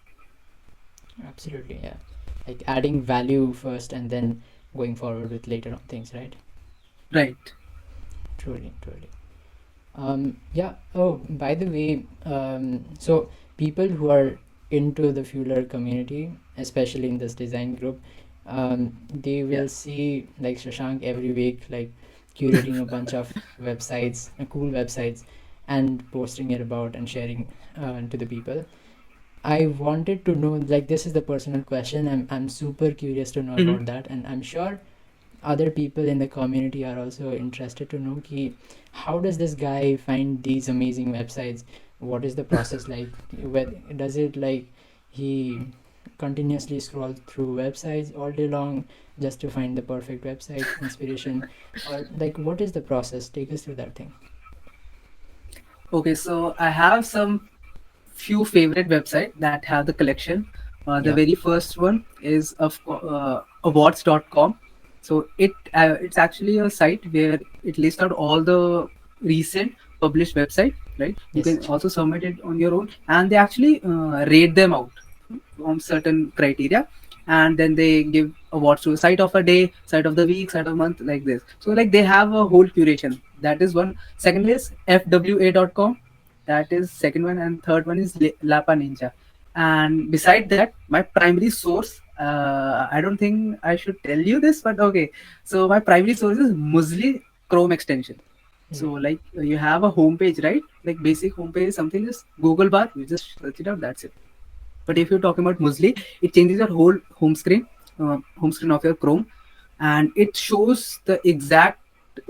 Absolutely. Yeah. Like adding value first and then going forward with later on things, right? Right. Truly. Truly. Yeah. Oh, by the way, so people who are into the Fueler community, especially in this design group, they Yeah. will see like Shashank every week, like curating a bunch of websites, cool websites, and posting it about and sharing to the people. I wanted to know, like, this is the personal question. I'm super curious to know Mhm. about that, and I'm sure other people in the community are also interested to know ki, how does this guy find these amazing websites? What is the process like? Does it like he continuously scroll through websites all day long just to find the perfect website inspiration, or like what is the process? Take us through that thing. Okay, so I have some few favorite websites that have the collection. The Yeah. very first one is of awards.com. So it's actually a site where it lists out all the recent published website, right? You Yes. can also submit it on your own, and they actually rate them out from certain criteria, and then they give awards to site of a day, site of the week, site of month, like this. So, like, they have a whole curation. That is one. Second is fwa.com. That is second one, and third one is Lapa Ninja. And beside that, my primary source, I don't think I should tell you this, but okay. So my primary source is Musli Chrome extension. So, Right. like, you have a homepage, right? Like, basic homepage is something, just Google bar, you just search it out, that's it. But if you're talking about Musli, it changes your whole home screen of your Chrome, and it shows the exact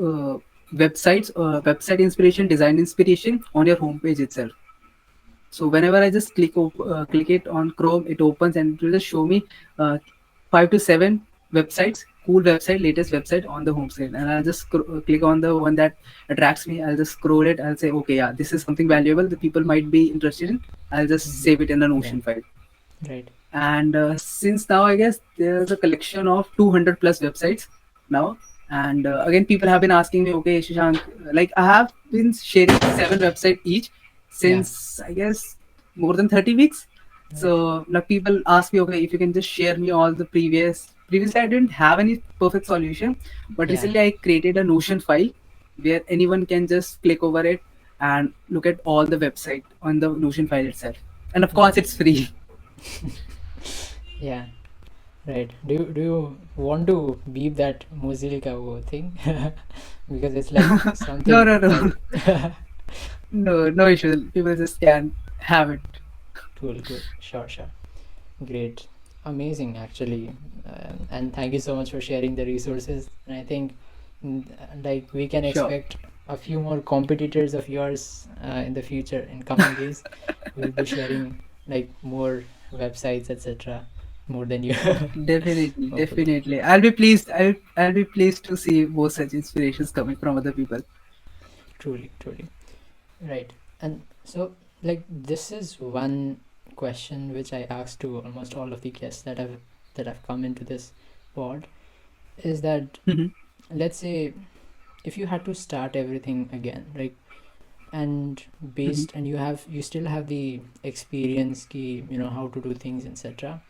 uh, website inspiration, design inspiration on your homepage itself. So whenever I just click it on Chrome, it opens and it will just show me uh, 5 to 7 websites, cool website, latest website on the home screen, and I'll just click on the one that attracts me. I'll just scroll it. I'll say, okay, yeah, this is something valuable that people might be interested in. I'll just Mm-hmm. save it in a Yeah. Notion file. Right. And since now, I guess there's a collection of 200 plus websites now. And again, people have been asking me, okay, Shashank, like, I have been sharing 7 websites each Yeah. since, I guess, more than 30 weeks. Right. So, like, people ask me, okay, if you can just share me all the previous previously I didn't have any perfect solution, but Yeah. recently I created a Notion file where anyone can just click over it and look at all the website on the Notion file itself. And of course, it's free. Yeah. Right. Do you want to beep that Mozilla thing? Because it's like No, something no, no, like no, no issue. People just can have it. cool, cool. Sure, sure. Great. Amazing, actually. And thank you so much for sharing the resources. And I think, like, we can Sure, expect a few more competitors of yours in the future, in coming days. We'll be sharing, like, more websites, etc., more than you, definitely, hopefully. definitely. I'll be pleased. I'll be pleased to see more such inspirations coming from other people. Truly, truly. Right. And so, like, this is one question which I asked to almost all of the guests that have come into this pod, is that, Mhm, let's say, if you had to start everything again, right? And mhm. based, and you still have the experience key, how to do things, etc.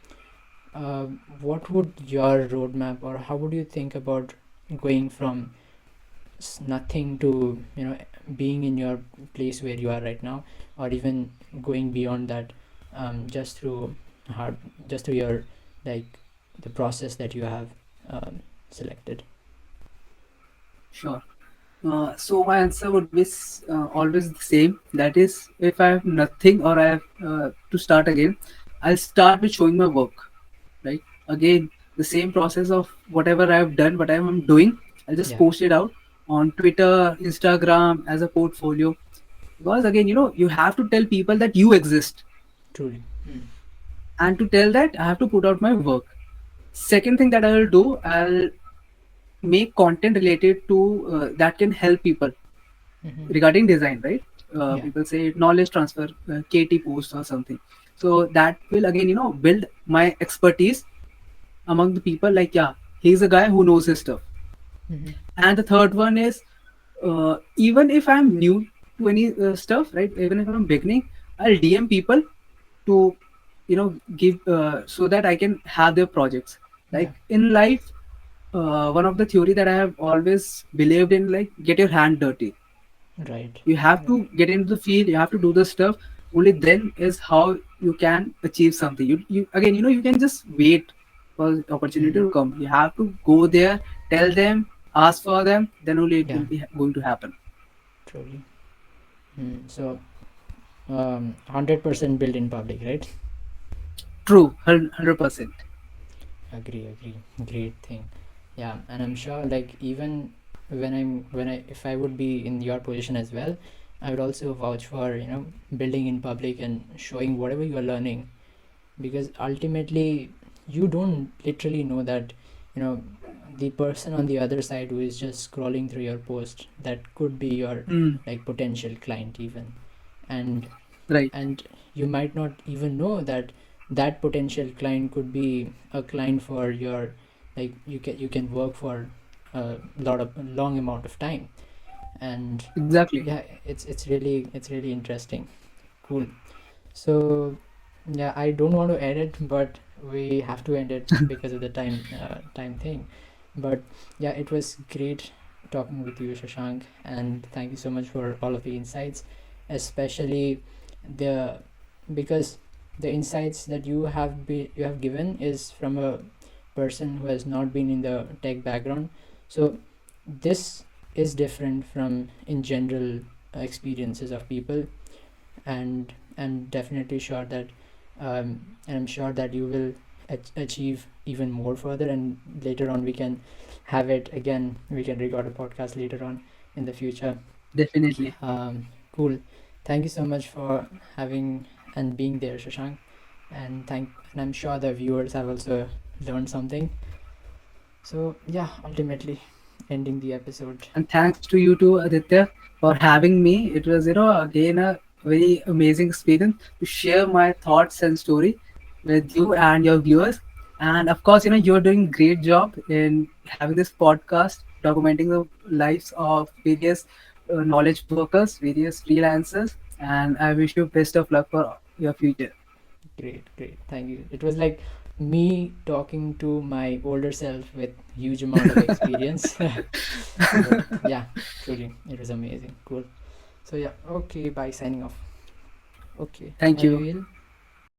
What would your roadmap, or how would you think about going from nothing to being in your place where you are right now, or even going beyond that, just through hard just through your, like, the process that you have selected. Sure. So my answer would be always the same. That is, if I have nothing or I have to start again, I'll start with showing my work. Right. Again, the same process of whatever I have done, whatever I'm doing, I'll just Yeah. post it out on Twitter, Instagram as a portfolio. Because again, you have to tell people that you exist, Truly. Mm. and to tell that I have to put out my work. Second thing that I will do, I'll make content related to that can help people Mm-hmm. regarding design, right? Yeah. People say knowledge transfer, KT post or something. So that will again, build my expertise among the people. Like, yeah, he's a guy who knows his stuff. Mm-hmm. And the third one is, even if I'm new to any stuff, right? Even if I'm beginning, I'll DM people to, give so that I can have their projects. Yeah. Like in life, one of the theory that I have always believed in, like, get your hand dirty. Right. You have Right. to get into the field, you have to do the stuff. Only then is how you can achieve something. You again, you can just wait for the opportunity Mm-hmm. to come. You have to go there, tell them, ask for them, then only it Yeah. will be going to happen. Truly. So, 100% built in public, right? True, 100%. Agree. Great thing. Yeah, and I'm sure, like, even when I if I would be in your position as well, I would also vouch for, building in public and showing whatever you are learning, because ultimately you don't literally know that, you know the person on the other side who is just scrolling through your post, that could be your, Mm, like, potential client even. and right. and you might not even know that that potential client could be a client for your, like, you can work for a long amount of time. And Exactly. yeah, it's really interesting. Cool. So yeah, I don't want to end it, but we have to end it because of the time thing. But yeah, it was great talking with you, Shashank, and thank you so much for all of the insights, especially the because the insights that you have given is from a person who has not been in the tech background. So this is different from in general experiences of people, and I'm definitely sure that and I'm sure that you will achieve even more further, and later on we can have it again, we can record a podcast later on in the future. Definitely. Cool. Thank you so much for having and being there, Shashank, and I'm sure the viewers have also learned something. So yeah, ultimately ending the episode. And thanks to you too, Aditya, for having me. It was, again a very amazing experience to share my thoughts and story with you and your viewers. And of course, you're doing great job in having this podcast, documenting the lives of various knowledge workers, various freelancers. And I wish you best of luck for your future. Great. Thank you. It was like me talking to my older self with huge amount of experience. But yeah, truly, it was amazing. Cool. So yeah, okay, bye. Signing off. Okay, Thank I you. will